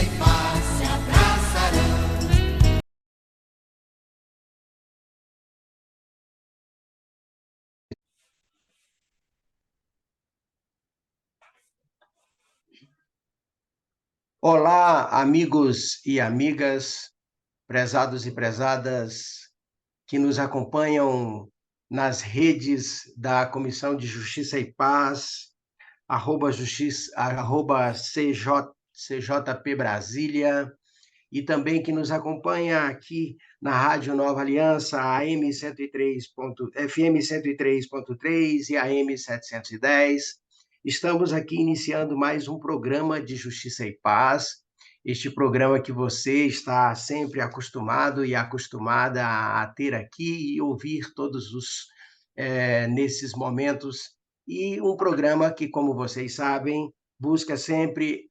e paz se abraçarão. Olá, amigos e amigas, prezados e prezadas que nos acompanham nas redes da Comissão de Justiça e Paz, arroba CJP Brasília, e também que nos acompanha aqui na Rádio Nova Aliança, AM 103. FM 103.3 e AM 710. Estamos aqui iniciando mais um programa de Justiça e Paz, este programa que você está sempre acostumado e acostumada a ter aqui e ouvir todos nesses momentos, e um programa que, como vocês sabem, busca sempre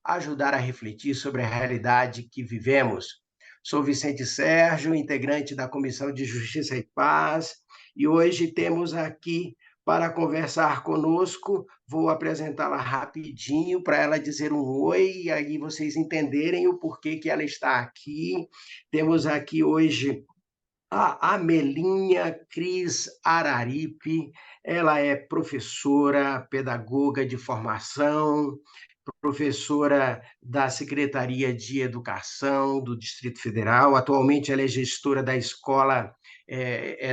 ajudar a refletir sobre a realidade que vivemos. Sou Vicente Sérgio, integrante da Comissão de Justiça e Paz, e hoje temos aqui para conversar conosco, vou apresentá-la rapidinho para ela dizer um oi, e aí vocês entenderem o porquê que ela está aqui. Temos aqui hoje a Amelinha Cris Araripe. Ela é professora, pedagoga de formação, professora da Secretaria de Educação do Distrito Federal. Atualmente ela é gestora da escola,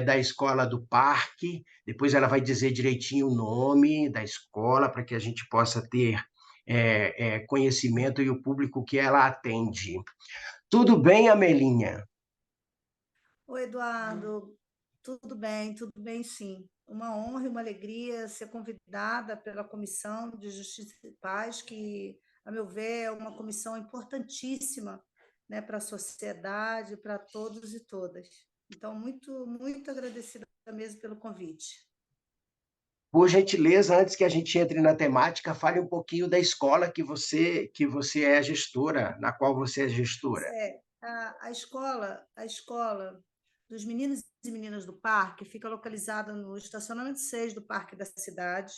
da Escola do Parque. Depois ela vai dizer direitinho o nome da escola para que a gente possa ter conhecimento e o público que ela atende. Tudo bem, Amelinha? Oi, Eduardo, tudo bem sim. Uma honra e uma alegria ser convidada pela Comissão de Justiça e Paz, que, a meu ver, é uma comissão importantíssima, né, para a sociedade, para todos e todas. Então, muito agradecida mesmo pelo convite. Por gentileza, antes que a gente entre na temática, fale um pouquinho da escola que você é gestora, na qual você é gestora. A escola dos meninos e meninas do parque fica localizada no estacionamento 6 do Parque da Cidade.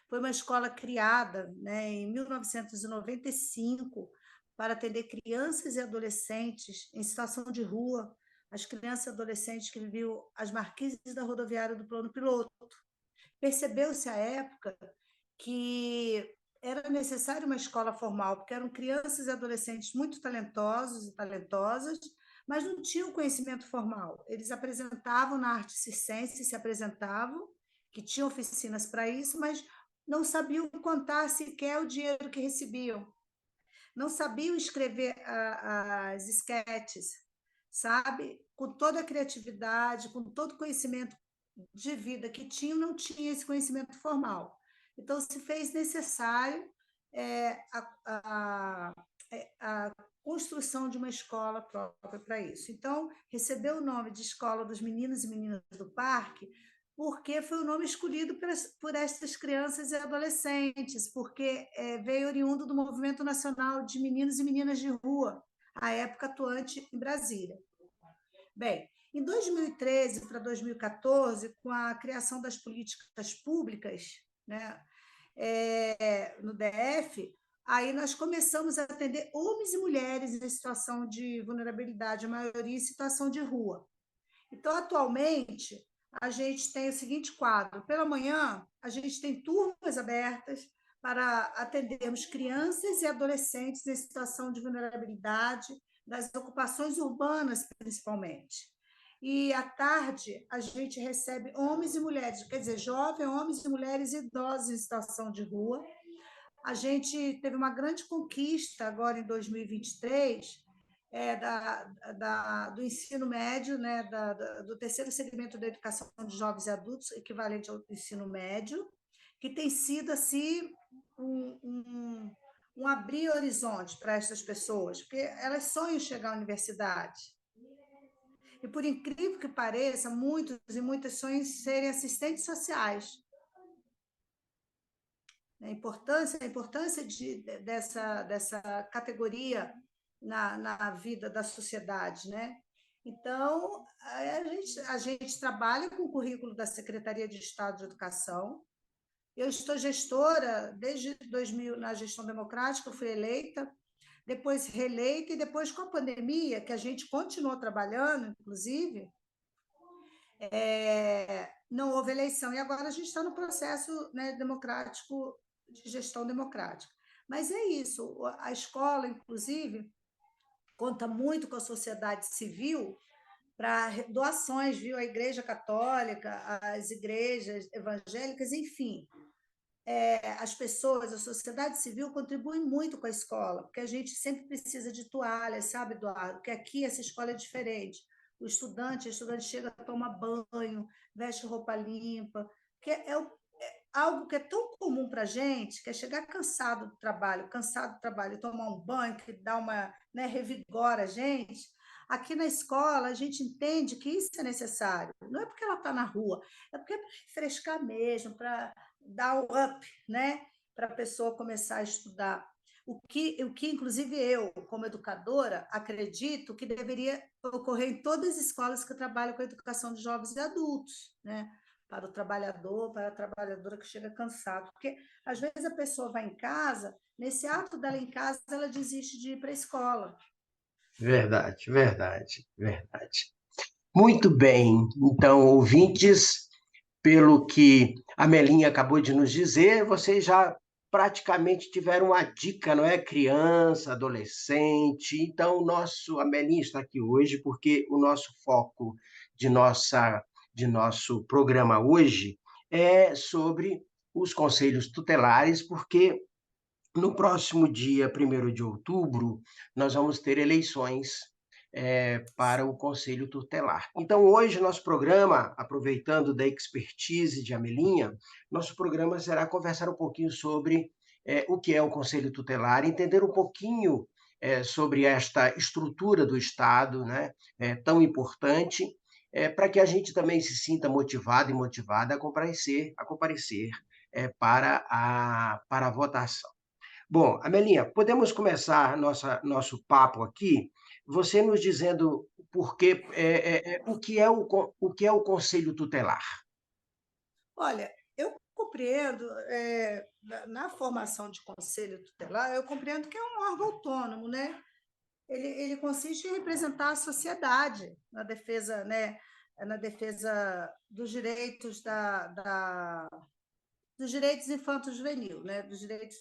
Foi uma escola criada, né, em 1995 para atender crianças e adolescentes em situação de rua, as crianças e adolescentes que viviam as marquises da rodoviária do Plano Piloto. Percebeu-se à época que era necessário uma escola formal, porque eram crianças e adolescentes muito talentosos e talentosas, mas não tinham conhecimento formal. Eles apresentavam na arte circense, se apresentavam, que tinham oficinas para isso, mas não sabiam contar sequer o dinheiro que recebiam. Não sabiam escrever as esquetes, sabe? Com toda a criatividade, com todo o conhecimento de vida que tinham, não tinha esse conhecimento formal. Então, se fez necessário a construção de uma escola própria para isso. Então, recebeu o nome de Escola dos Meninos e Meninas do Parque, porque foi o nome escolhido por estas crianças e adolescentes, porque veio oriundo do Movimento Nacional de Meninos e Meninas de Rua, à época atuante em Brasília. Bem, em 2013 para 2014, com a criação das políticas públicas, né, no DF, aí nós começamos a atender homens e mulheres em situação de vulnerabilidade, a maioria em situação de rua. Então, atualmente, a gente tem o seguinte quadro: pela manhã, a gente tem turmas abertas para atendermos crianças e adolescentes em situação de vulnerabilidade, das ocupações urbanas, principalmente. E, à tarde, a gente recebe homens e mulheres, quer dizer, jovens, homens e mulheres idosos em situação de rua. A gente teve uma grande conquista agora em 2023, do ensino médio, né, do terceiro segmento da educação de jovens e adultos, equivalente ao ensino médio, que tem sido assim um abrir horizonte para essas pessoas, porque elas sonham chegar à universidade. E, por incrível que pareça, muitos e muitas sonham serem assistentes sociais. A importância dessa categoria na vida da sociedade, né? Então, a gente trabalha com o currículo da Secretaria de Estado de Educação. Eu estou gestora desde 2000 na gestão democrática, eu fui eleita depois reeleita, e depois, com a pandemia, que a gente continuou trabalhando, inclusive, não houve eleição. E agora a gente está no processo, né, democrático, de gestão democrática. Mas é isso, a escola, inclusive, conta muito com a sociedade civil para doações, viu? A Igreja Católica, as igrejas evangélicas, enfim. As pessoas, a sociedade civil contribui muito com a escola, porque a gente sempre precisa de toalhas, sabe, Eduardo? Porque aqui essa escola é diferente. A estudante chega, toma banho, veste roupa limpa, que algo que é tão comum para a gente, que é chegar cansado do trabalho, tomar um banho, que dá uma, né, revigora a gente. Aqui na escola, a gente entende que isso é necessário. Não é porque ela está na rua, é porque é para refrescar mesmo, para dar o up, né? Para a pessoa começar a estudar. O que, inclusive, eu, como educadora, acredito que deveria ocorrer em todas as escolas que trabalham com a educação de jovens e adultos, né? Para o trabalhador, para a trabalhadora que chega cansado. Porque, às vezes, a pessoa vai em casa, nesse ato dela em casa, ela desiste de ir para a escola. Verdade, verdade, verdade. Muito bem. Então, ouvintes, pelo que a Melinha acabou de nos dizer, vocês já praticamente tiveram uma dica, não é? Criança, adolescente. Então, a Melinha está aqui hoje porque o nosso foco de nosso programa hoje é sobre os conselhos tutelares, porque no próximo dia 1º de outubro, nós vamos ter eleições para o Conselho Tutelar. Então, hoje, nosso programa, aproveitando da expertise de Amelinha, nosso programa será conversar um pouquinho sobre o que é o Conselho Tutelar, entender um pouquinho sobre esta estrutura do Estado, né, tão importante, para que a gente também se sinta motivado e motivada a comparecer para a votação. Bom, Amelinha, podemos começar nosso papo aqui, você nos dizendo o que é o Conselho Tutelar. Olha, eu compreendo, na formação de conselho tutelar, eu compreendo que é um órgão autônomo, né? Ele consiste em representar a sociedade na defesa, né, na defesa dos direitos dos direitos infanto-juvenil, né, dos direitos,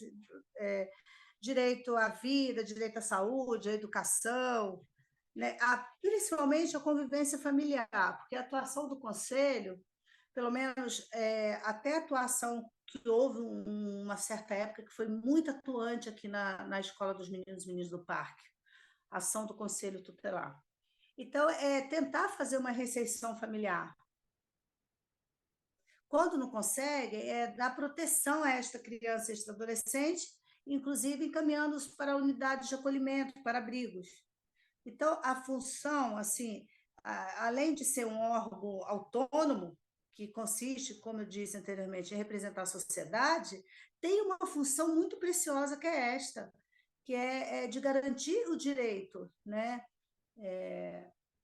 direito à vida, direito à saúde, à educação, né, principalmente a convivência familiar, porque a atuação do conselho, pelo menos até a atuação que houve uma certa época que foi muito atuante aqui na Escola dos Meninos e Meninas do Parque, a ação do Conselho Tutelar. Então, é tentar fazer uma reinserção familiar. Quando não consegue, é dar proteção a esta criança e este adolescente, inclusive encaminhando-os para unidades de acolhimento, para abrigos. Então, a função, assim, além de ser um órgão autônomo, que consiste, como eu disse anteriormente, em representar a sociedade, tem uma função muito preciosa que é esta, que é de garantir o direito, né,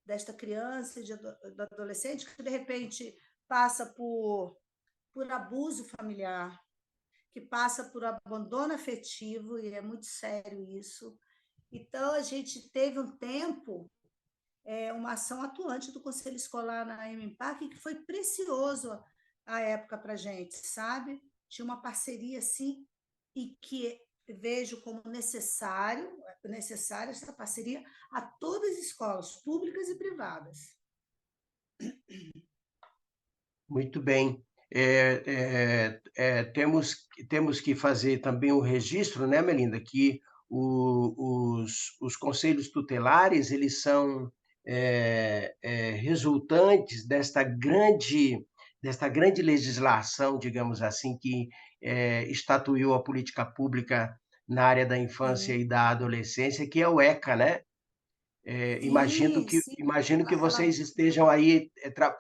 desta criança e do adolescente que, de repente, passa por abuso familiar, que passa por abandono afetivo, e é muito sério isso. Então, a gente teve um tempo, uma ação atuante do Conselho Escolar na EMPAC, que foi precioso à época para a gente, sabe? Tinha uma parceria, assim, e que vejo como necessária essa parceria a todas as escolas, públicas e privadas. Muito bem. Temos que fazer também o registro, né, Melinda, que os conselhos tutelares, eles são resultantes desta grande legislação, digamos assim, que estatuiu a política pública na área da infância Sim, e da adolescência, que é o ECA, né? sim, sim. Imagino que Ela, vocês estejam aí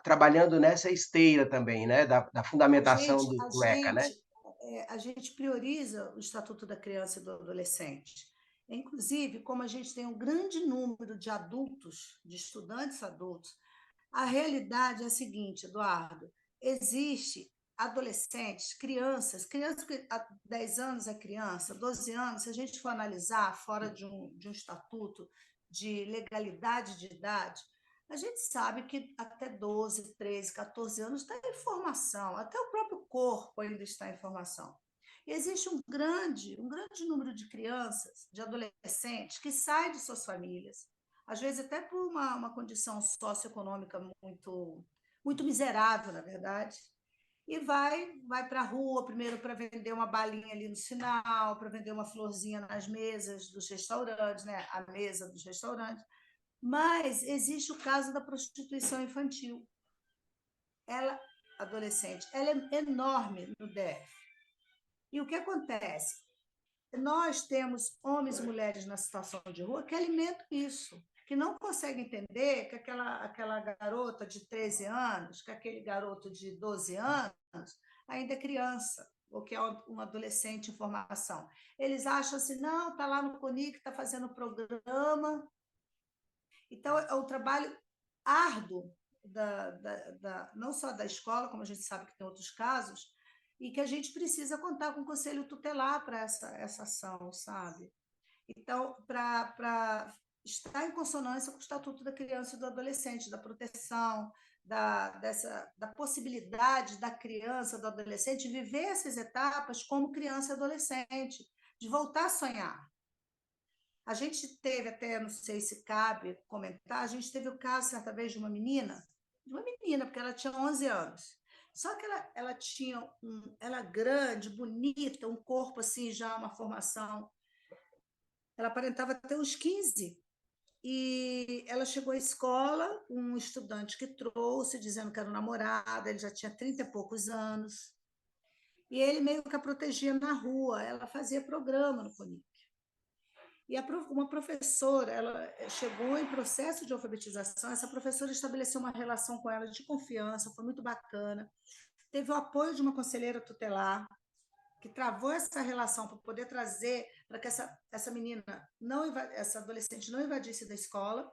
trabalhando nessa esteira também, né? Da a fundamentação gente, a do ECA, né? gente, a gente prioriza o Estatuto da Criança e do Adolescente. Inclusive, como a gente tem um grande número de adultos, de estudantes adultos, a realidade é a seguinte, Eduardo: existe adolescentes, crianças que há 10 anos é criança, 12 anos, se a gente for analisar fora de um estatuto de legalidade de idade, a gente sabe que até 12, 13, 14 anos está em formação, até o próprio corpo ainda está em formação. E existe um grande número de crianças, de adolescentes, que saem de suas famílias, às vezes até por uma condição socioeconômica muito miserável, na verdade, e vai para a rua, primeiro para vender uma balinha ali no sinal, para vender uma florzinha nas mesas dos restaurantes, né? A mesa dos restaurantes. Mas existe o caso da prostituição infantil. Ela, adolescente, ela é enorme no DF. E o que acontece? Nós temos homens e mulheres na situação de rua que alimentam isso, que não conseguem entender que aquela garota de 13 anos, que aquele garoto de 12 anos ainda é criança, ou que é um adolescente em formação. Eles acham assim, não, está lá no CONIC, está fazendo programa. Então, é um trabalho árduo, não só da escola, como a gente sabe que tem outros casos, e que a gente precisa contar com o conselho tutelar para essa ação, sabe? Então, para estar em consonância com o Estatuto da Criança e do Adolescente, da proteção, da possibilidade da criança, do adolescente, viver essas etapas como criança e adolescente, de voltar a sonhar. A gente teve até, não sei se cabe comentar, a gente teve o caso, certa vez, de uma menina, porque ela tinha 11 anos. Só que ela tinha ela grande, bonita, um corpo assim, já uma formação. Ela aparentava ter uns 15. E ela chegou à escola, um estudante que trouxe, dizendo que era um namorado, ele já tinha 30 e poucos anos. E ele meio que a protegia na rua, ela fazia programa no CONIC. E uma professora, ela chegou em processo de alfabetização, essa professora estabeleceu uma relação com ela de confiança, foi muito bacana. Teve o apoio de uma conselheira tutelar, que travou essa relação para poder trazer, para que essa menina, essa adolescente não invadisse da escola.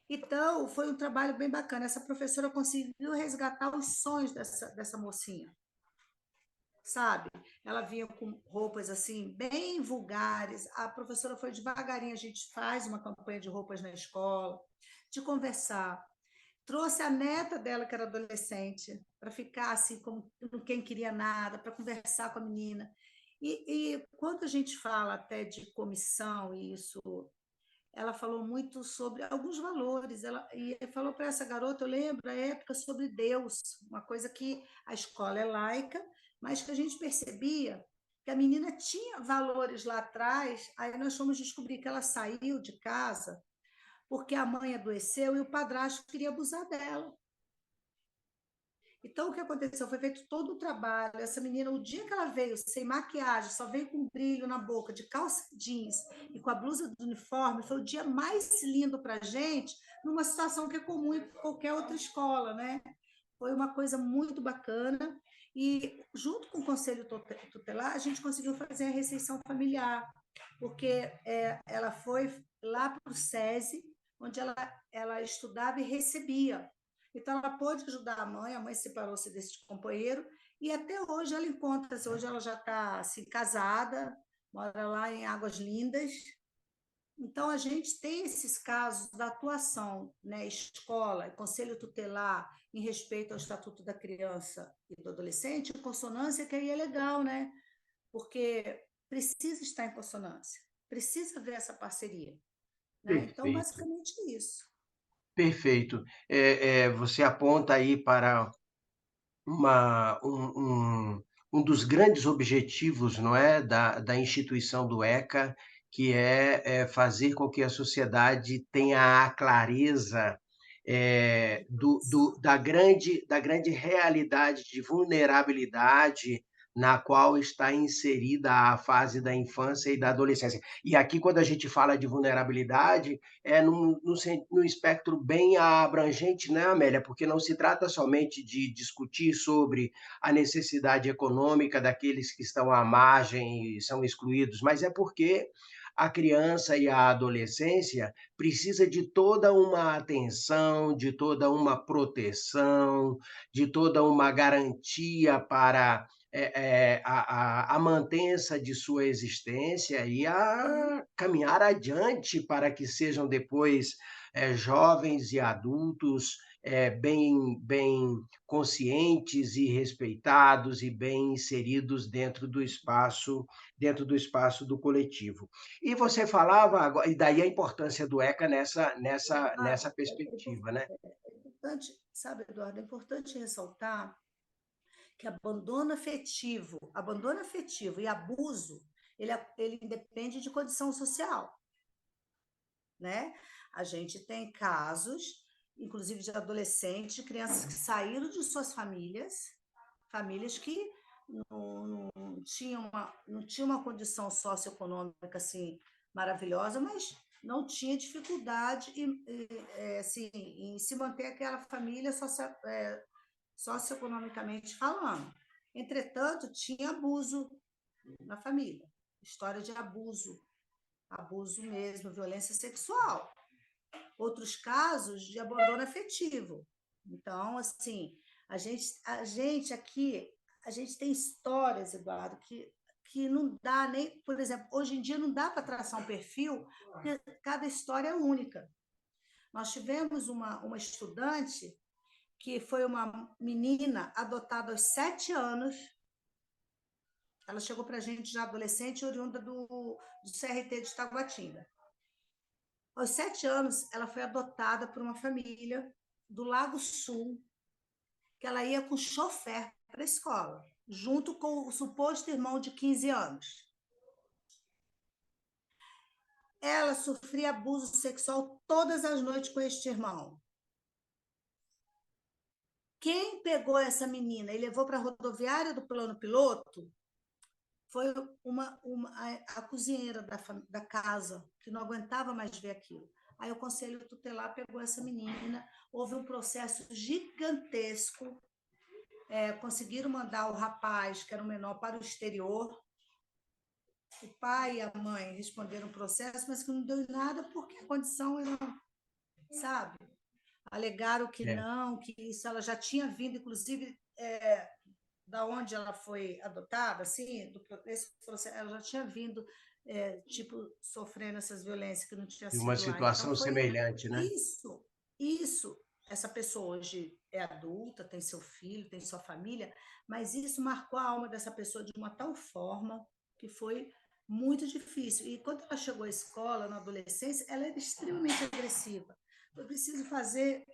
Então, foi um trabalho bem bacana. Essa professora conseguiu resgatar os sonhos dessa mocinha, sabe? Ela vinha com roupas assim bem vulgares. A professora foi devagarinho, a gente faz uma campanha de roupas na escola, de conversar. Trouxe a neta dela, que era adolescente, para ficar assim como quem queria nada, para conversar com a menina. E quando a gente fala até de comissão, e isso, ela falou muito sobre alguns valores. E falou para essa garota, eu lembro, a época, sobre Deus, uma coisa que a escola é laica, mas que a gente percebia que a menina tinha valores lá atrás. Aí nós fomos descobrir que ela saiu de casa porque a mãe adoeceu e o padrasto queria abusar dela. Então, o que aconteceu? Foi feito todo o trabalho. Essa menina, o dia que ela veio sem maquiagem, só veio com brilho na boca, de calça jeans e com a blusa do uniforme, foi o dia mais lindo para a gente, numa situação que é comum em qualquer outra escola, né? Foi uma coisa muito bacana. E, junto com o Conselho Tutelar, a gente conseguiu fazer a recepção familiar, porque ela foi lá para o SESI, onde ela estudava e recebia. Então, ela pôde ajudar a mãe separou-se desse companheiro, e até hoje ela encontra-se, hoje ela já está assim, casada, mora lá em Águas Lindas. Então, a gente tem esses casos da atuação, né, escola, conselho tutelar, em respeito ao Estatuto da Criança e do Adolescente, em consonância, que aí é legal, né? Porque precisa estar em consonância, precisa haver essa parceria. Né? Então, Perfeito, basicamente isso. perfeito. Você aponta aí para um dos grandes objetivos, não é, da instituição do ECA, que é fazer com que a sociedade tenha a clareza da grande realidade de vulnerabilidade na qual está inserida a fase da infância e da adolescência. E aqui, quando a gente fala de vulnerabilidade, é no espectro bem abrangente, né, Amélia? Porque não se trata somente de discutir sobre a necessidade econômica daqueles que estão à margem e são excluídos, mas é porque a criança e a adolescência precisa de toda uma atenção, de toda uma proteção, de toda uma garantia para, a mantença de sua existência e Sim, a caminhar adiante para que sejam depois, jovens e adultos, bem conscientes e respeitados e bem inseridos dentro do espaço do coletivo. E você falava agora e daí a importância do ECA nessa perspectiva, né. é importante, sabe, Eduardo, é importante ressaltar que abandono afetivo e abuso, ele independe de condição social, né? A gente tem casos, inclusive de adolescentes, de crianças que saíram de suas famílias que não tinham uma condição socioeconômica assim maravilhosa, mas não tinha dificuldade assim, em se manter aquela família socioeconomicamente falando. Entretanto, tinha abuso na família, história de abuso mesmo, violência sexual. Outros casos de abandono afetivo. Então, assim, a gente aqui, a gente tem histórias, Eduardo, que não dá nem, por exemplo, hoje em dia não dá para traçar um perfil, porque cada história é única. Nós tivemos uma estudante que foi uma menina adotada aos 7 anos. Ela chegou para a gente já adolescente, oriunda do CRT de Taguatinga. Aos 7 anos, ela foi adotada por uma família do Lago Sul, que ela ia com chofer para a escola, junto com o suposto irmão de 15 anos. Ela sofria abuso sexual todas as noites com este irmão. Quem pegou essa menina e levou para a rodoviária do plano piloto foi a cozinheira da casa, que não aguentava mais ver aquilo. Aí o Conselho Tutelar pegou essa menina, houve um processo gigantesco, conseguiram mandar o rapaz, que era o menor, para o exterior. O pai e a mãe responderam o processo, mas que não deu em nada porque a condição era, sabe? Alegaram que É. não, que isso ela já tinha vindo, inclusive, da onde ela foi adotada, assim, esse processo, ela já tinha vindo, tipo, sofrendo essas violências que não tinha E uma sido lá. Então, situação foi semelhante, né. isso. Essa pessoa hoje é adulta, tem seu filho, tem sua família, mas isso marcou a alma dessa pessoa de uma tal forma que foi muito difícil. E quando ela chegou à escola, na adolescência, ela era extremamente agressiva. Foi preciso fazer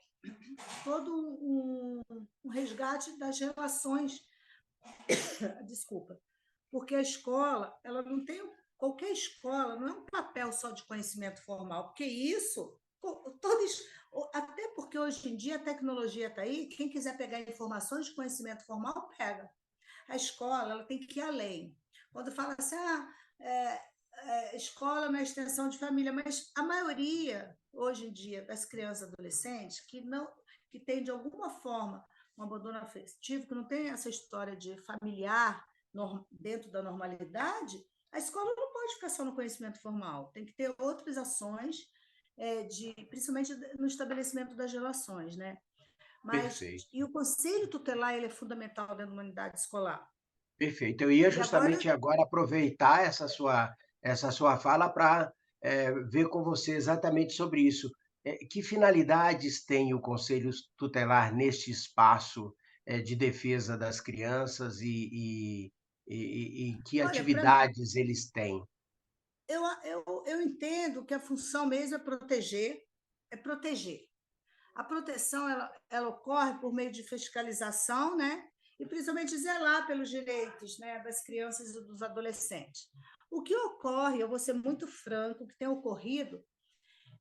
todo um resgate das relações. Desculpa, porque a escola, ela não tem, qualquer escola não é um papel só de conhecimento formal, porque isso, todos, até porque hoje em dia a tecnologia está aí, quem quiser pegar informações de conhecimento formal, pega. A escola, ela tem que ir além. Quando fala assim, escola na extensão de família, mas a maioria, hoje em dia, das crianças e adolescentes, que tem, de alguma forma, um abandono afetivo, que não tem essa história de familiar dentro da normalidade, a escola não pode ficar só no conhecimento formal, tem que ter outras ações, principalmente no estabelecimento das relações, né? Perfeito, E o conselho tutelar ele é fundamental dentro da unidade escolar. perfeito. Eu ia E agora, justamente agora aproveitar essa sua fala para, ver com você exatamente sobre isso. Que finalidades tem o conselho tutelar neste espaço, de defesa das crianças e que olha, atividades eles têm? eu entendo que a função mesmo é proteger. A proteção ela ocorre por meio de fiscalização, né? E principalmente zelar pelos direitos, né, das crianças e dos adolescentes. O que ocorre, eu vou ser muito franco, o que tem ocorrido,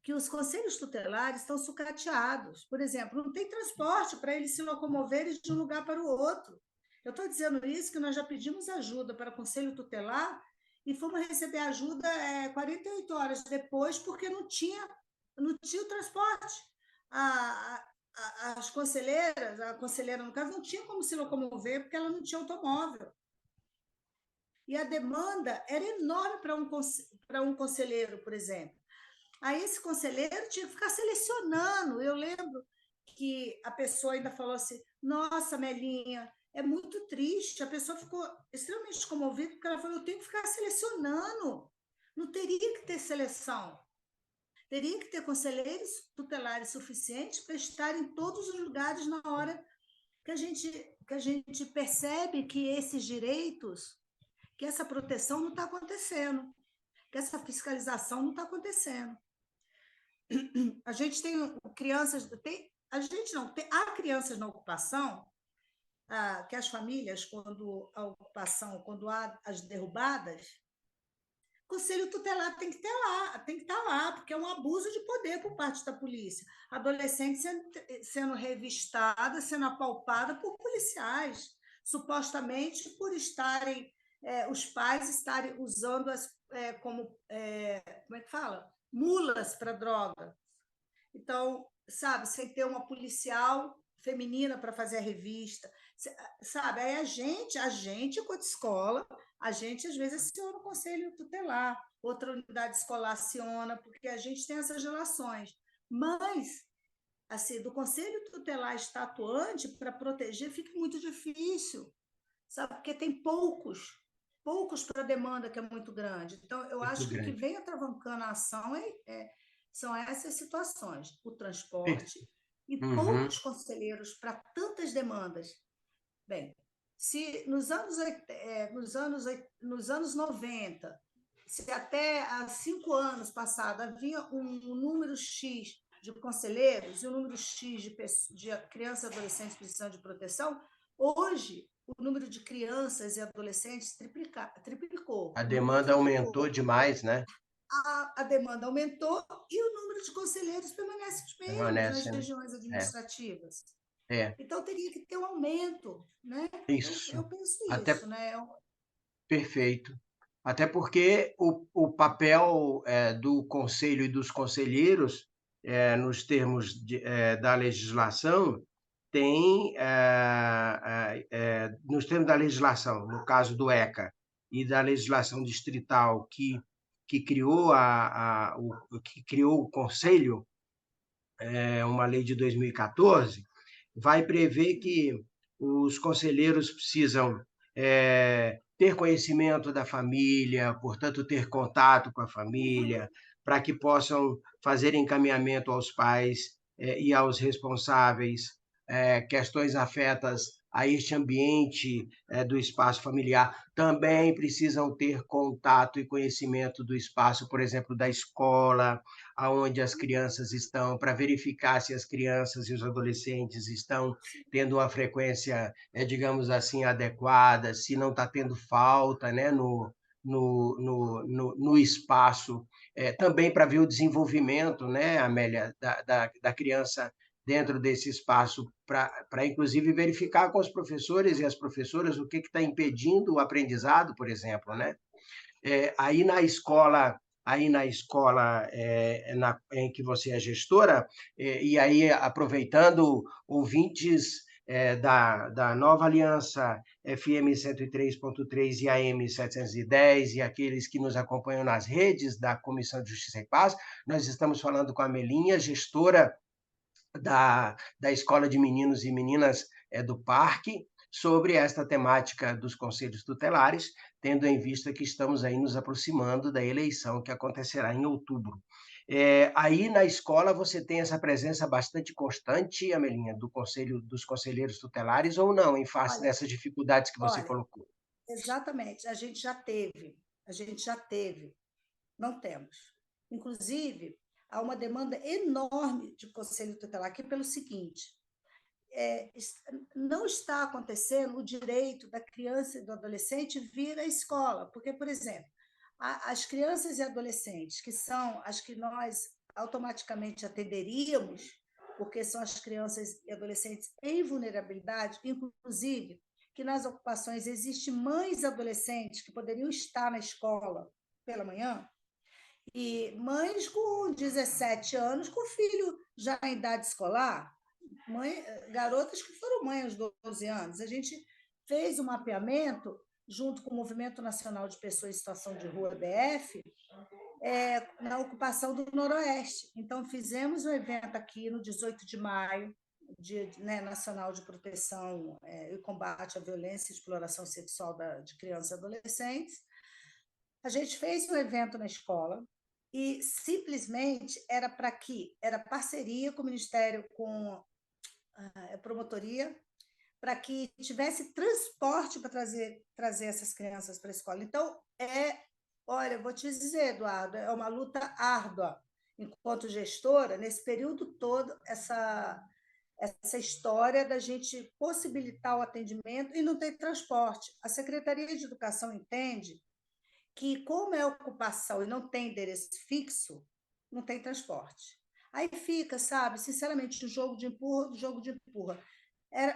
que os conselhos tutelares estão sucateados. Por exemplo, não tem transporte para eles se locomoverem de um lugar para o outro. Eu estou dizendo isso que nós já pedimos ajuda para o conselho tutelar e fomos receber ajuda 48 horas depois, porque não tinha o transporte. As conselheiras, a conselheira, no caso, não tinha como se locomover porque ela não tinha automóvel. e a demanda era enorme para um conselheiro, por exemplo. Aí esse conselheiro tinha que ficar selecionando. Eu lembro que a pessoa ainda falou assim: nossa, Melinha, é muito triste. A pessoa ficou extremamente comovida, porque ela falou: eu tenho que ficar selecionando. Não teria que ter seleção. Teria que ter conselheiros tutelares suficientes para estar em todos os lugares na hora que a gente percebe que esses direitos, que essa proteção não está acontecendo, que essa fiscalização não está acontecendo. A gente tem crianças, a gente não, há crianças na ocupação, que as famílias, quando a ocupação, quando há as derrubadas, o conselho tutelar tem que estar lá, porque é um abuso de poder por parte da polícia. Adolescente sendo revistada, sendo apalpada por policiais, supostamente por estarem, os pais estarem usando como é que fala? Mulas para droga. Então, sabe, sem ter uma policial feminina para fazer a revista, sabe? Aí a gente, enquanto escola, a gente às vezes aciona o conselho tutelar, outra unidade escolar aciona, porque a gente tem essas relações. Mas, assim, do conselho tutelar estar atuante para proteger fica muito difícil, sabe? Porque tem poucos para a demanda que é muito grande. Então, eu Muito acho que o que grande. vem atravancando a ação são essas situações, o transporte e Uhum. poucos conselheiros para tantas demandas. Bem, se nos anos 90, se até há 5 anos passados havia um número X de conselheiros e um número X de crianças e adolescentes precisando de proteção, hoje o número de crianças e adolescentes triplicou. A O número demanda aumentou triplicou. demais, né? A demanda aumentou e o número de conselheiros permanece os mesmos nas Permanece, né? regiões É, administrativas. é, Então, teria que ter um aumento, né? Eu isso. penso Até isso, né? perfeito. Até porque o papel do conselho e dos conselheiros, nos termos da legislação, tem, nos termos da legislação, no caso do ECA, e da legislação distrital que criou, que criou o conselho, uma lei de 2014, vai prever que os conselheiros precisam ter conhecimento da família, portanto, ter contato com a família, para que possam fazer encaminhamento aos pais e aos responsáveis, questões afetas a este ambiente do espaço familiar. Também precisam ter contato e conhecimento do espaço, por exemplo, da escola, aonde as crianças estão, para verificar se as crianças e os adolescentes estão tendo uma frequência, digamos assim, adequada, se não está tendo falta, né, no espaço, também para ver o desenvolvimento, né, Amélia, da criança dentro desse espaço, para inclusive verificar com os professores e as professoras o que está impedindo o aprendizado, por exemplo, né? Aí na escola em que você é gestora, e aí aproveitando ouvintes da Nova Aliança FM 103.3 e AM 710 e aqueles que nos acompanham nas redes da Comissão de Justiça e Paz, nós estamos falando com a Melinha, gestora da Escola de Meninos e Meninas do Parque, sobre esta temática dos conselhos tutelares, tendo em vista que estamos aí nos aproximando da eleição que acontecerá em outubro. Aí na escola você tem essa presença bastante constante, Amelinha, dos conselheiros tutelares, ou não, em face Olha, dessas dificuldades que você olha, colocou? exatamente, a gente já teve, não temos. Inclusive, há uma demanda enorme de conselho tutelar aqui pelo seguinte: não está acontecendo o direito da criança e do adolescente vir à escola, porque, por exemplo, as crianças e adolescentes, que são as que nós automaticamente atenderíamos, porque são as crianças e adolescentes em vulnerabilidade, inclusive que nas ocupações existem mães adolescentes que poderiam estar na escola pela manhã, e mães com 17 anos, com filho já em idade escolar, garotas que foram mães aos 12 anos. A gente fez um mapeamento junto com o Movimento Nacional de Pessoas em Situação de Rua, BF, na ocupação do Noroeste. Então, fizemos um evento aqui no 18 de maio, Dia, né, Nacional de Proteção e Combate à Violência e Exploração Sexual de Crianças e Adolescentes. A gente fez um evento na escola e simplesmente era parceria com o Ministério, com a promotoria, para que tivesse transporte para trazer essas crianças para a escola. Então, olha, vou te dizer, Eduardo, é uma luta árdua, enquanto gestora, nesse período todo, essa história da gente possibilitar o atendimento e não ter transporte. A Secretaria de Educação entende que, como é ocupação e não tem endereço fixo, não tem transporte. Aí fica, sabe, sinceramente, o jogo de empurra.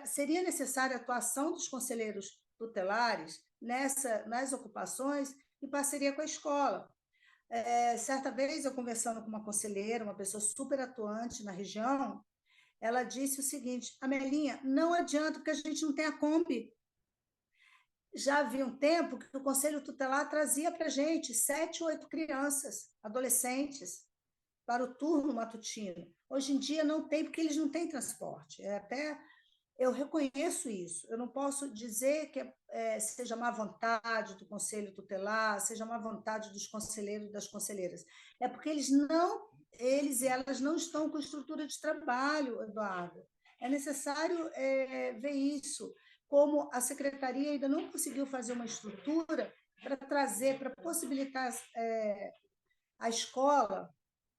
Seria necessária a atuação dos conselheiros tutelares nas ocupações em parceria com a escola. Certa vez, eu conversando com uma conselheira, uma pessoa super atuante na região, ela disse o seguinte: Amelinha, não adianta, porque a gente não tem a Kombi. Já havia um tempo que o Conselho Tutelar trazia para a gente 7, 8 crianças, adolescentes, para o turno matutino. Hoje em dia não tem, porque eles não têm transporte. Eu reconheço isso. Eu não posso dizer que seja má vontade do Conselho Tutelar, seja má vontade dos conselheiros e das conselheiras. É porque eles e elas não estão com estrutura de trabalho, Eduardo. É necessário ver isso. Como a secretaria ainda não conseguiu fazer uma estrutura para trazer, para possibilitar a escola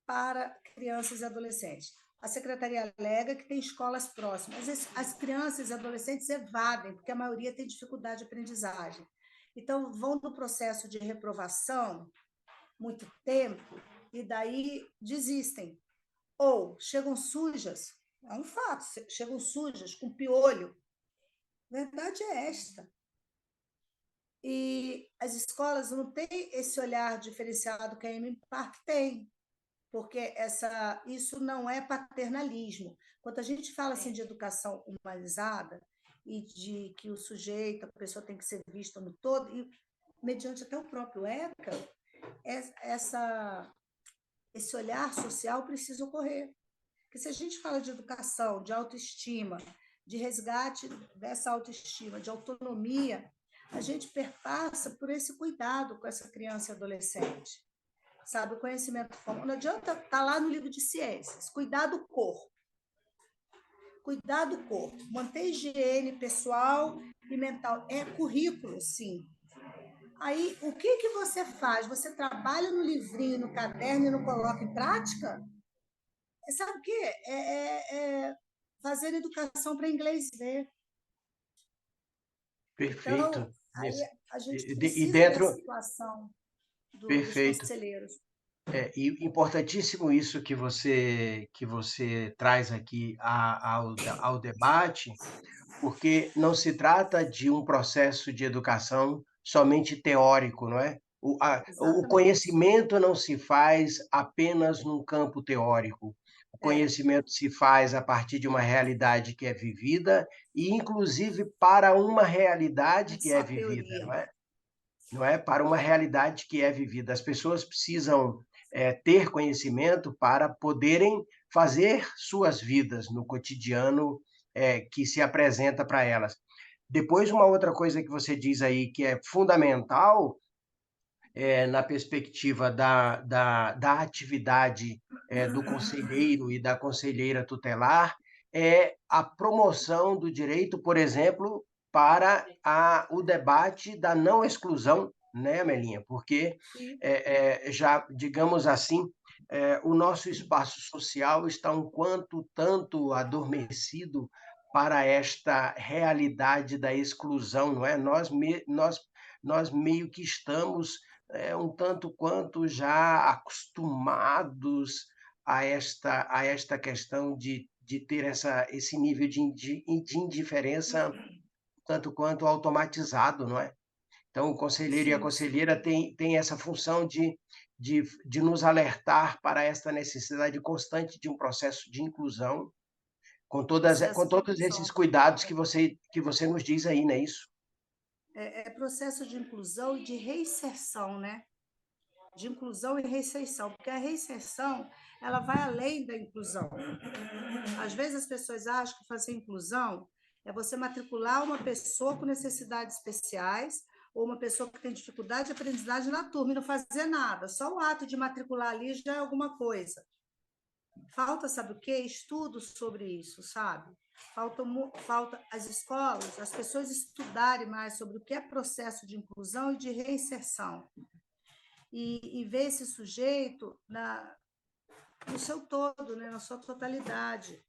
para crianças e adolescentes. A secretaria alega que tem escolas próximas. As crianças e adolescentes evadem, porque a maioria tem dificuldade de aprendizagem. Então, vão no processo de reprovação muito tempo e daí desistem. Ou chegam sujas, é um fato, chegam sujas, com piolho. A verdade é esta. E as escolas não têm esse olhar diferenciado que a M Park tem, porque isso não é paternalismo. Quando a gente fala assim de educação humanizada e de que o sujeito, a pessoa tem que ser vista no todo, e mediante até o próprio ECA, esse olhar social precisa ocorrer. Porque se a gente fala de educação, de autoestima, de resgate dessa autoestima, de autonomia, a gente perpassa por esse cuidado com essa criança e adolescente. Sabe, o conhecimento formal. Não adianta estar lá no livro de ciências. Cuidar do corpo. Cuidar do corpo. Manter higiene pessoal e mental. É currículo, sim. Aí, o que você faz? Você trabalha no livrinho, no caderno e não coloca em prática? Sabe o quê? Fazer educação para inglês ver. Perfeito. Então, aí a gente E precisa dentro... dessa atuação dos Perfeito. conselheiros. E importantíssimo isso que você traz aqui ao debate, porque não se trata de um processo de educação somente teórico, não é? O Exatamente. conhecimento não se faz apenas num campo teórico. O conhecimento se faz a partir de uma realidade que é vivida e, inclusive, para uma realidade Não que é só vivida, teoria. não é? Não é? Para uma realidade que é vivida. As pessoas precisam ter conhecimento para poderem fazer suas vidas no cotidiano que se apresenta para elas. Depois, uma outra coisa que você diz aí que é fundamental na perspectiva da atividade do conselheiro e da conselheira tutelar é a promoção do direito, por exemplo, para o debate da não exclusão, né, Melinha? Porque já, digamos assim, o nosso espaço social está um quanto tanto adormecido para esta realidade da exclusão, não é? Nós meio que estamos um tanto quanto já acostumados a esta questão de ter esse nível de indiferença tanto quanto automatizado, não é? Então, o conselheiro e a Sim, sim. conselheira têm essa função de nos alertar para esta necessidade constante de um processo de inclusão, com Processo de todos esses inclusão. cuidados que você nos diz aí, não é isso? é processo de inclusão e de reinserção, né? De inclusão e reinserção, porque a reinserção ela vai além da inclusão. Às vezes as pessoas acham que fazer inclusão é você matricular uma pessoa com necessidades especiais ou uma pessoa que tem dificuldade de aprendizagem na turma e não fazer nada. Só o ato de matricular ali já é alguma coisa. Falta, sabe o quê? Estudo sobre isso, sabe? Falta as escolas, as pessoas estudarem mais sobre o que é processo de inclusão e de reinserção. E ver esse sujeito no seu todo, né? Na sua totalidade.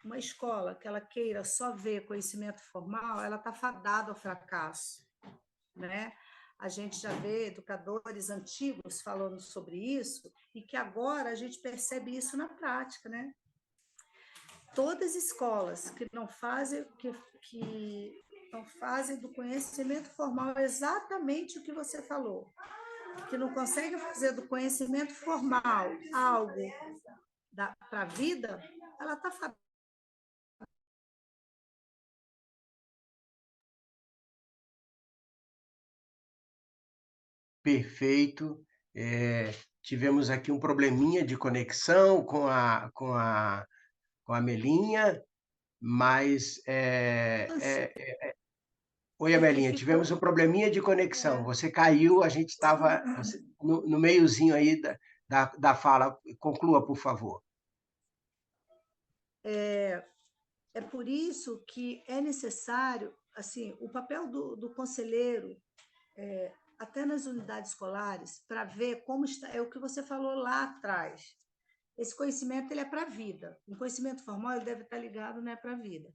Uma escola que ela queira só ver conhecimento formal, ela está fadada ao fracasso, né? A gente já vê educadores antigos falando sobre isso e que agora a gente percebe isso na prática, né? Todas as escolas que não fazem que não fazem do conhecimento formal exatamente o que você falou, que não conseguem fazer do conhecimento formal algo para a vida, ela está fadada. Perfeito. Tivemos aqui um probleminha de conexão com a Melinha, mas oi, Amelinha, tivemos um probleminha de conexão. Você caiu, a gente estava no meiozinho aí da fala. Conclua, por favor. É por isso que é necessário, assim, o papel do conselheiro, até nas unidades escolares, para ver como está, é o que você falou lá atrás. Esse conhecimento ele é para a vida. O conhecimento formal ele deve estar ligado, né, para a vida.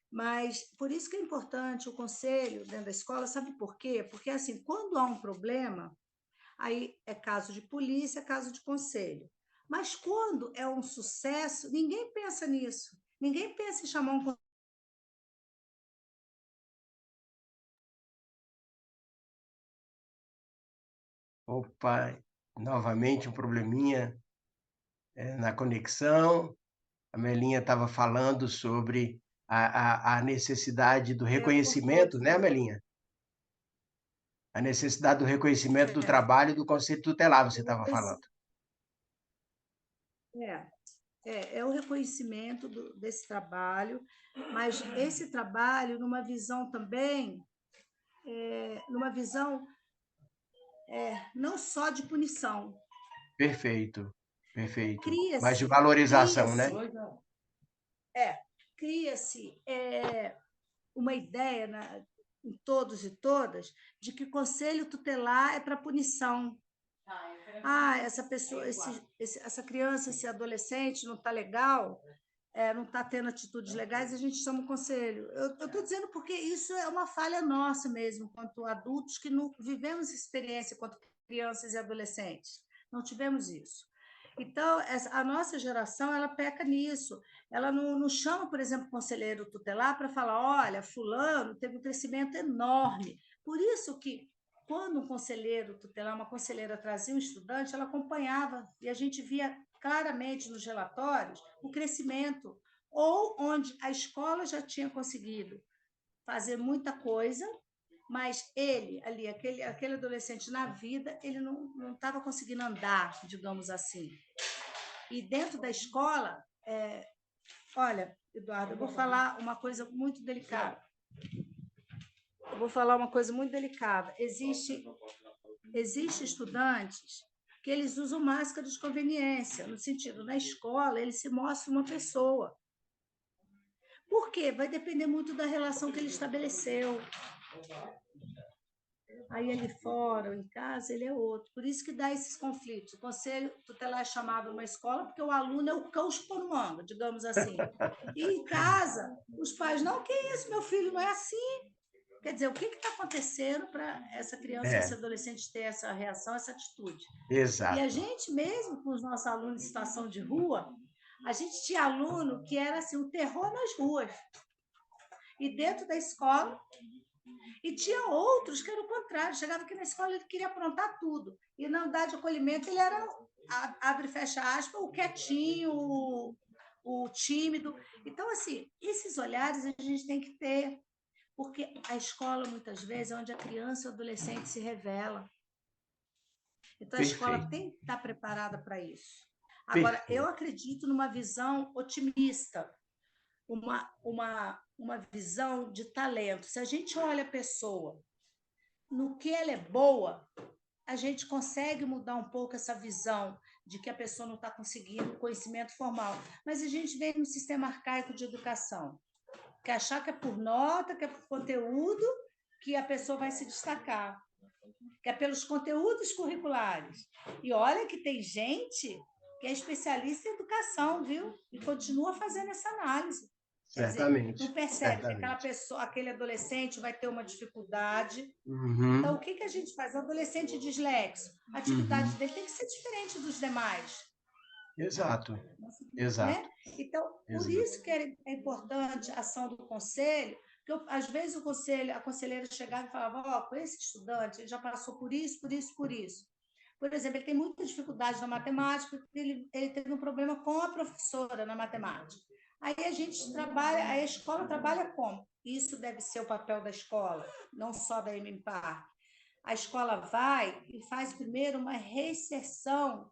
Mas por isso que é importante o conselho dentro da escola, sabe por quê? Porque assim, quando há um problema, aí é caso de polícia, é caso de conselho. Mas quando é um sucesso, ninguém pensa nisso. Ninguém pensa em chamar um. Opa, novamente um probleminha na conexão. A Melinha estava falando sobre a necessidade do Cortou reconhecimento, de né, novo. Melinha? A necessidade do reconhecimento do É, trabalho do Conselho Tutelar, você o estava falando. é, é o reconhecimento desse trabalho, mas esse trabalho numa visão também, numa visão não só de punição. Perfeito, perfeito. Mas de Cria-se, valorização, cria-se, né? é, cria-se uma ideia em todos e todas de que o conselho tutelar é para punição. Essa pessoa, essa criança, esse adolescente não está legal, não está tendo atitudes legais, a gente chama o conselho. Eu estou dizendo porque isso é uma falha nossa mesmo, enquanto adultos que não vivemos experiência enquanto crianças e adolescentes. Não tivemos isso. Então, a nossa geração, ela peca nisso. Ela não chama, por exemplo, o conselheiro tutelar para falar, olha, fulano teve um crescimento enorme. Por isso que, quando um conselheiro tutelar, uma conselheira trazia um estudante, ela acompanhava, e a gente via claramente nos relatórios o crescimento, ou onde a escola já tinha conseguido fazer muita coisa, mas ele, ali, aquele adolescente na vida, ele não estava conseguindo andar, digamos assim. E dentro da escola, olha, Eduardo, eu vou falar uma coisa muito delicada. Eu vou falar uma coisa muito delicada. Existe estudantes que eles usam máscara de conveniência, no sentido, na escola, ele se mostra uma pessoa. Por quê? Vai depender muito da relação que ele estabeleceu. Aí ele fora ou em casa, ele é outro. Por isso que dá esses conflitos. O conselho tutelar é chamado numa escola porque o aluno é o cão chupando manga, digamos assim. E em casa, os pais, não, que isso, meu filho, não é assim. Quer dizer, o que está acontecendo para essa criança, esse É, adolescente ter essa reação, essa atitude? E a exato. gente mesmo, com os nossos alunos em situação de rua, a gente tinha aluno que era assim, o terror nas ruas. E dentro da escola, e tinha outros que era o contrário, chegava aqui na escola ele queria aprontar tudo. E na unidade de acolhimento ele era, abre e fecha aspas, o quietinho, o tímido. Então, assim, esses olhares a gente tem que ter, Porque a escola, muitas vezes, é onde a criança e o adolescente se revela. Então, a escola Perfeito, tem que estar preparada para isso. Agora, eu perfeito. acredito numa visão otimista, uma visão de talento. Se a gente olha a pessoa no que ela é boa, a gente consegue mudar um pouco essa visão de que a pessoa não está conseguindo conhecimento formal. Mas a gente vem no sistema arcaico de educação, que achar que é por nota, que é por conteúdo, que a pessoa vai se destacar, que é pelos conteúdos curriculares. E olha que tem gente que é especialista em educação, viu? E continua fazendo essa análise. Quer dizer, Certamente, não percebe que aquela certamente. pessoa, aquele adolescente vai ter uma dificuldade. Então, o Uhum, que a gente faz? O adolescente disléxico, a atividade uhum. dele tem que ser diferente dos demais, Exato, né? exato, Então, por exato. isso que é importante a ação do conselho, porque às vezes o conselho, a conselheira chegava e falava, ó, com esse estudante, ele já passou por isso, por isso, por isso. Por exemplo, ele tem muita dificuldade na matemática, ele teve um problema com a professora na matemática. Aí a gente trabalha, a escola trabalha como? Isso deve ser o papel da escola, não só da MMPAR. A escola vai e faz primeiro uma reinserção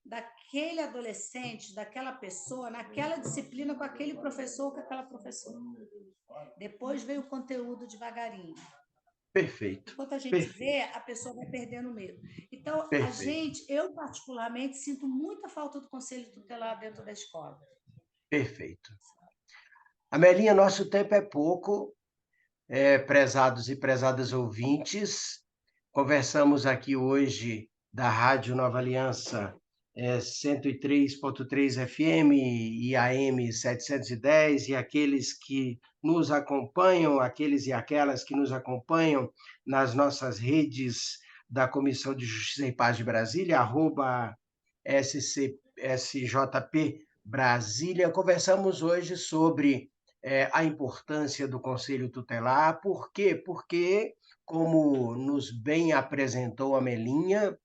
daquele adolescente, daquela pessoa, naquela disciplina com aquele professor, com aquela professora. Depois vem o conteúdo devagarinho. Perfeito, Enquanto a gente vê, perfeito, a pessoa vai perdendo medo. Então, perfeito, eu particularmente sinto muita falta do conselho tutelar dentro da escola. perfeito. Amelinha, nosso tempo é pouco, prezados e prezadas ouvintes. Conversamos aqui hoje da Rádio Nova Aliança, 103.3 FM e AM 710, e aqueles que nos acompanham, aqueles e aquelas que nos acompanham nas nossas redes da Comissão de Justiça e Paz de Brasília, SJP Brasília. Conversamos hoje sobre a importância do Conselho Tutelar. Por quê? Porque, como nos bem apresentou a Melinha,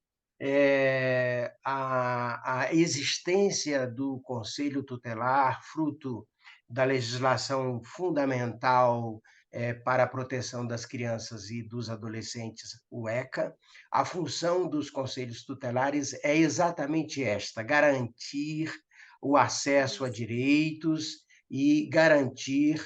a existência do Conselho Tutelar, fruto da legislação fundamental para a proteção das crianças e dos adolescentes, o ECA, a função dos conselhos tutelares é exatamente esta: garantir o acesso a direitos e garantir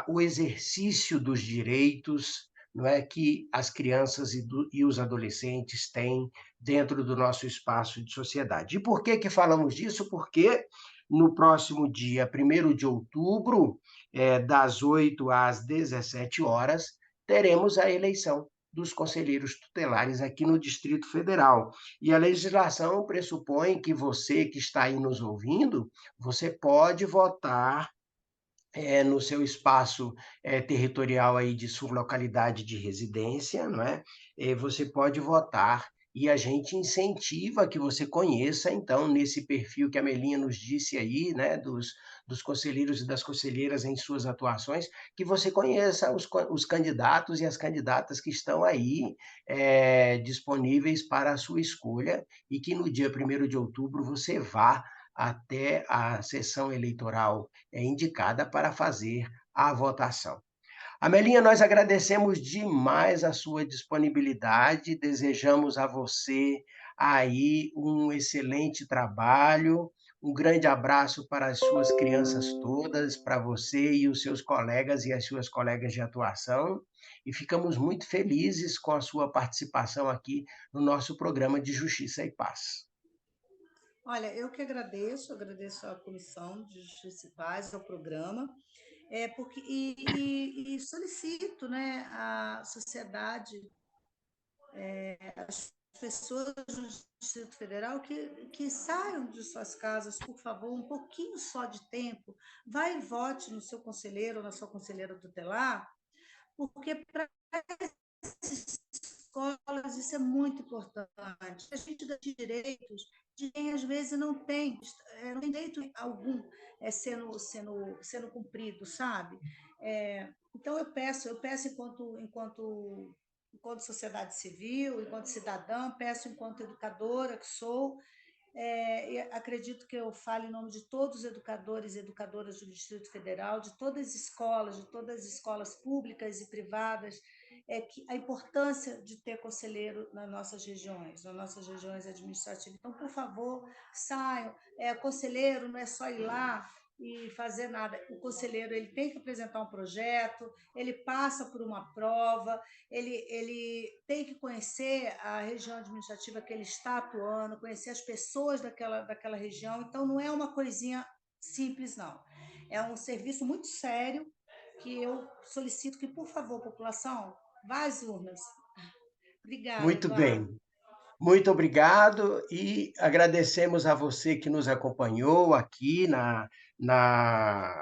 o exercício dos direitos, não é, que as crianças e os adolescentes têm dentro do nosso espaço de sociedade. E por que falamos disso? Porque no próximo dia 1º de outubro, das 8 às 17 horas, teremos a eleição dos conselheiros tutelares aqui no Distrito Federal. E a legislação pressupõe que você que está aí nos ouvindo, você pode votar no seu espaço territorial aí de sua localidade de residência, não é? Você pode votar e a gente incentiva que você conheça, então, nesse perfil que a Melinha nos disse aí, né, dos conselheiros e das conselheiras em suas atuações, que você conheça os candidatos e as candidatas que estão aí disponíveis para a sua escolha e que no dia 1º de outubro você vá até a sessão eleitoral indicada para fazer a votação. Amelinha, nós agradecemos demais a sua disponibilidade, desejamos a você aí um excelente trabalho, um grande abraço para as suas crianças todas, para você e os seus colegas e as suas colegas de atuação, e ficamos muito felizes com a sua participação aqui no nosso programa de Justiça e Paz. Olha, eu que agradeço à Comissão de Justiça e Paz, ao programa, porque, e solicito, né, à sociedade, às pessoas do Distrito Federal que saiam de suas casas, por favor, um pouquinho só de tempo, vai e vote no seu conselheiro ou na sua conselheira tutelar, porque para escolas isso é muito importante. A gente dá direitos de quem às vezes não tem direito algum sendo cumprido, sabe? Então eu peço enquanto sociedade civil, enquanto cidadã, peço enquanto educadora que sou, E acredito que eu falo em nome de todos os educadores e educadoras do Distrito Federal, de todas as escolas públicas e privadas, que a importância de ter conselheiro nas nossas regiões administrativas. Então, por favor, saiam. Conselheiro não é só ir lá e fazer nada. O conselheiro ele tem que apresentar um projeto, ele passa por uma prova, ele tem que conhecer a região administrativa que ele está atuando, conhecer as pessoas daquela região. Então, não é uma coisinha simples, não. É um serviço muito sério que eu solicito que, por favor, população, vá às urnas. Obrigada, Muito Eduardo. bem. Muito obrigado e agradecemos a você que nos acompanhou aqui na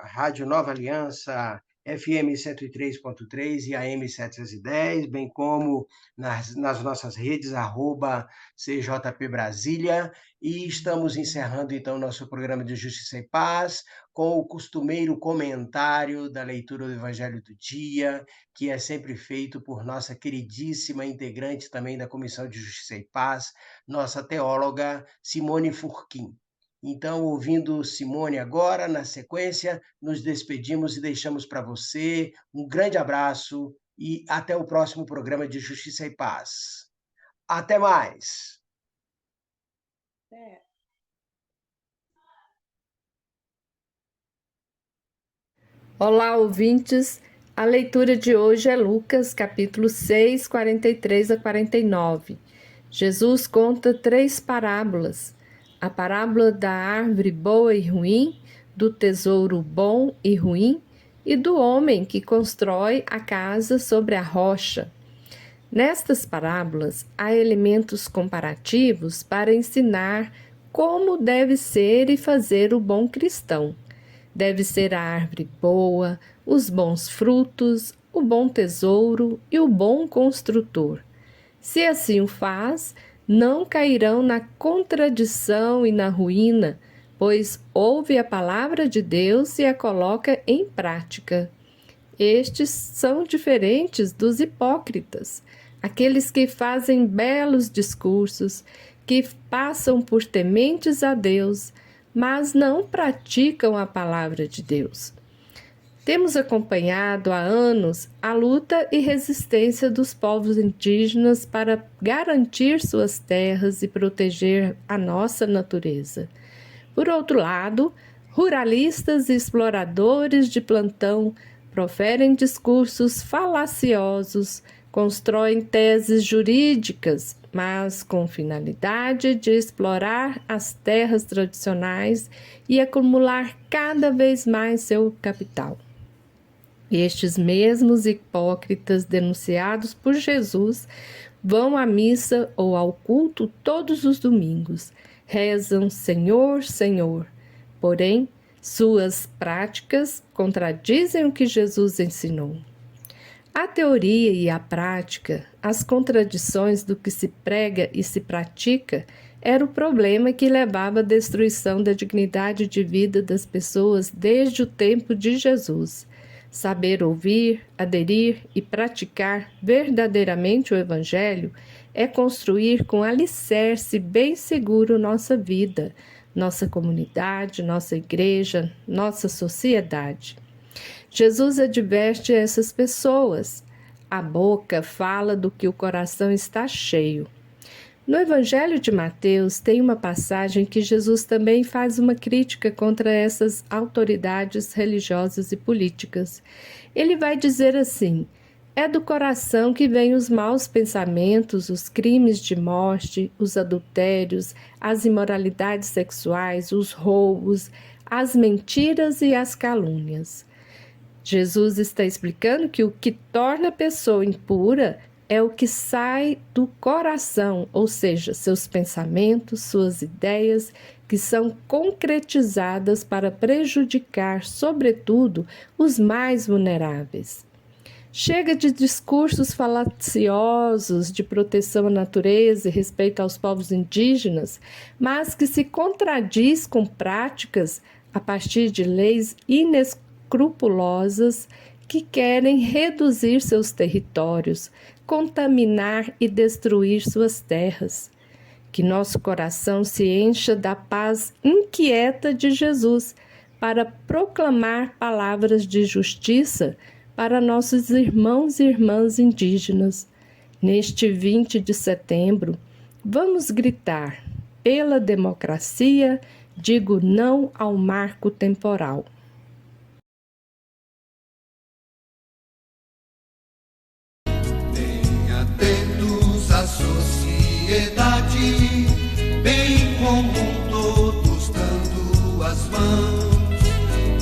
Rádio Nova Aliança FM 103.3 e AM 710, bem como nas nossas redes, @CJP Brasília. E estamos encerrando, então, nosso programa de Justiça e Paz com o costumeiro comentário da leitura do Evangelho do Dia, que é sempre feito por nossa queridíssima integrante também da Comissão de Justiça e Paz, nossa teóloga Simone Furquim. Então, ouvindo Simone agora, na sequência, nos despedimos e deixamos para você um grande abraço e até o próximo programa de Justiça e Paz. Até mais! Olá, ouvintes. A leitura de hoje é Lucas, capítulo 6, 43 a 49. Jesus conta 3 parábolas. A parábola da árvore boa e ruim, do tesouro bom e ruim e do homem que constrói a casa sobre a rocha. Nestas parábolas, há elementos comparativos para ensinar como deve ser e fazer o bom cristão. Deve ser a árvore boa, os bons frutos, o bom tesouro e o bom construtor. Se assim o faz, não cairão na contradição e na ruína, pois ouve a palavra de Deus e a coloca em prática. Estes são diferentes dos hipócritas, aqueles que fazem belos discursos, que passam por tementes a Deus, mas não praticam a palavra de Deus. Temos acompanhado há anos a luta e resistência dos povos indígenas para garantir suas terras e proteger a nossa natureza. Por outro lado, ruralistas e exploradores de plantão proferem discursos falaciosos, constroem teses jurídicas, mas com finalidade de explorar as terras tradicionais e acumular cada vez mais seu capital. Estes mesmos hipócritas denunciados por Jesus vão à missa ou ao culto todos os domingos, rezam Senhor, Senhor, porém suas práticas contradizem o que Jesus ensinou. A teoria e a prática, as contradições do que se prega e se pratica, era o problema que levava à destruição da dignidade de vida das pessoas desde o tempo de Jesus. Saber ouvir, aderir e praticar verdadeiramente o Evangelho é construir com alicerce bem seguro nossa vida, nossa comunidade, nossa igreja, nossa sociedade. Jesus adverte essas pessoas. A boca fala do que o coração está cheio. No Evangelho de Mateus tem uma passagem que Jesus também faz uma crítica contra essas autoridades religiosas e políticas. Ele vai dizer assim: é do coração que vêm os maus pensamentos, os crimes de morte, os adultérios, as imoralidades sexuais, os roubos, as mentiras e as calúnias. Jesus está explicando que o que torna a pessoa impura é o que sai do coração, ou seja, seus pensamentos, suas ideias, que são concretizadas para prejudicar, sobretudo, os mais vulneráveis. Chega de discursos falaciosos de proteção à natureza e respeito aos povos indígenas, mas que se contradiz com práticas a partir de leis inescrupulosas que querem reduzir seus territórios, contaminar e destruir suas terras. Que nosso coração se encha da paz inquieta de Jesus para proclamar palavras de justiça para nossos irmãos e irmãs indígenas. Neste 20 de setembro, vamos gritar: pela democracia, digo não ao marco temporal. Tenha atentos à sociedade, bem comum, todos dando as mãos.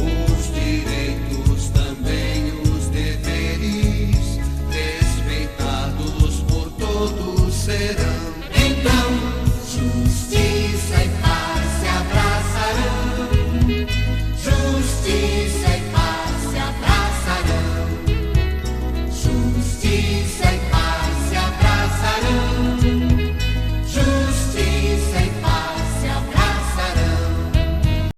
Os direitos, também os deveres, respeitados por todos serão. Então, justiça e paz se abraçarão. Justiça e paz se abraçarão. Justiça